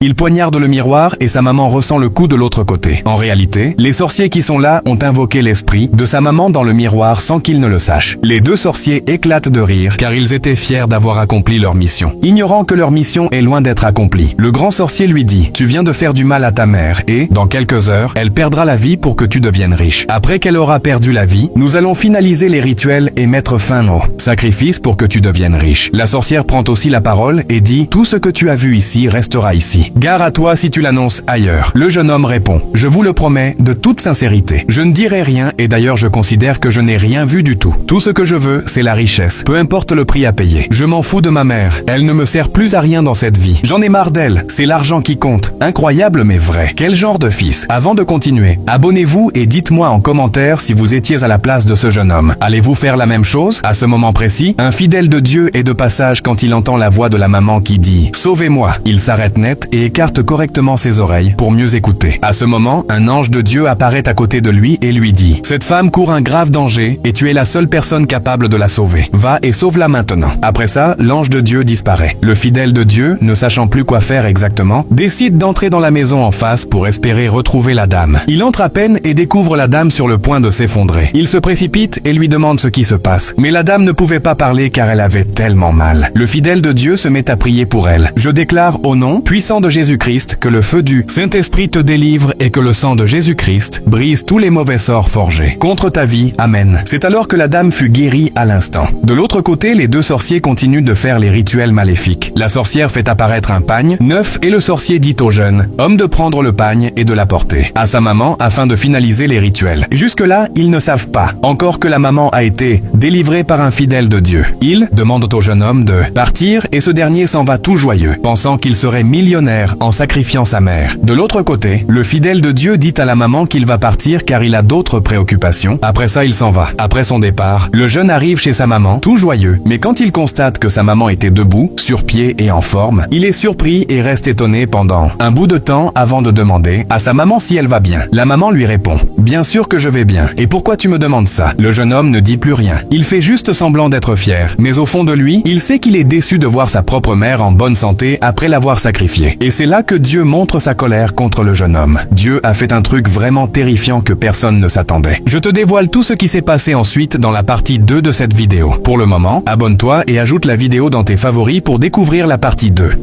Il poignarde le miroir et sa maman ressent le coup de l'autre côté. En réalité, les sorciers qui sont là ont invoqué l'esprit de sa maman dans le miroir sans qu'il ne le sache. Les deux sorciers éclatent de rire car ils étaient fiers d'avoir accompli leur mission, ignorant que leur mission est loin d'être accomplie. Le grand sorcier lui dit: tu viens de faire du mal à ta mère et, dans quelques heures, elle perdra la vie pour que tu deviennes riche. Après qu'elle aura perdu la vie, nous allons finaliser les rituels et mettre fin au sacrifice pour que tu deviennes riche. La sorcière prend aussi la parole et dit: tout ce que tu as vu ici restera ici. Gare à toi si tu l'annonces ailleurs. Le jeune homme répond: je vous le promets de toute sincérité. Je ne dirai rien et d'ailleurs je considère que je n'ai rien vu du tout. Tout ce que je veux, c'est la richesse. Peu importe le prix à payer. Je m'en fous de ma mère. Elle ne me sert plus à rien dans cette vie. J'en ai marre d'elle. C'est l'argent qui compte. Incroyable mais vrai. Quel genre de fils. Avant de continuer, abonnez-vous et dites-moi en commentaire si vous étiez à la place de ce jeune homme. Allez-vous faire la même chose? À ce moment précis, un fidèle de Dieu est de passage quand il entend la voix de la maman qui dit: sauvez-moi. Il s'arrête net et écarte correctement ses oreilles pour mieux écouter. À ce moment, un ange de Dieu apparaît à côté de lui et lui dit: cette femme court un grave danger et tu es la seule personne capable de la sauver. Va et sauve-la maintenant. Après ça, l'ange de Dieu disparaît. Le fidèle de Dieu, ne sachant plus quoi faire exactement, décide d'entrer dans la maison en face pour espérer retrouver la dame. Il entre à peine et découvre la dame sur le point de s'effondrer. Il se précipite et lui demande ce qui se passe. Mais la dame ne pouvait pas parler car elle avait tellement mal. Le fidèle de Dieu se met à prier pour elle. Je déclare au nom puissant de Jésus-Christ que le feu du Saint-Esprit te délivre et que le sang de Jésus-Christ brise tous les mauvais sorts forgés contre ta vie. Amen. C'est alors que la dame fut guérie à l'instant. De l'autre côté, les deux sorciers continuent de faire les rituels maléfiques. La sorcière fait apparaître un pagne neuf et le sorcier dit au jeune homme de prendre le pagne et de l'apporter à sa maman afin de finaliser les rituels. Jusque-là, ils ne savent pas encore que la maman a été délivrée par un fidèle de Dieu. Ils demandent au jeune homme de partir et ce dernier s'en va tout joyeux, pensant qu'il serait millionnaire en sacrifiant sa mère. De l'autre côté, le fidèle de Dieu dit à la maman qu'il va partir car il a d'autres préoccupations. Après ça, il s'en va. Après son départ, le jeune arrive chez sa maman, tout joyeux, mais quand il constate que sa maman était debout, sur pied et en forme, il est surpris et reste étonné pendant un bout de temps avant de demander à sa maman si elle va bien. La maman lui répond: bien sûr que je vais bien. Et pourquoi tu me demandes ça? Le jeune homme ne dit plus rien. Il fait juste semblant d'être fier, mais au fond de lui, il sait qu'il est déçu de voir sa propre mère en bonne santé après l'avoir sacrifiée. Et c'est là que Dieu montre sa colère contre le jeune homme. Dieu a fait un truc vraiment terrifiant que personne ne s'attendait. Je te dévoile tout ce qui s'est passé ensuite dans la partie 2 de cette vidéo. Pour le moment, abonne-toi et ajoute la vidéo dans tes favoris pour découvrir la partie 2.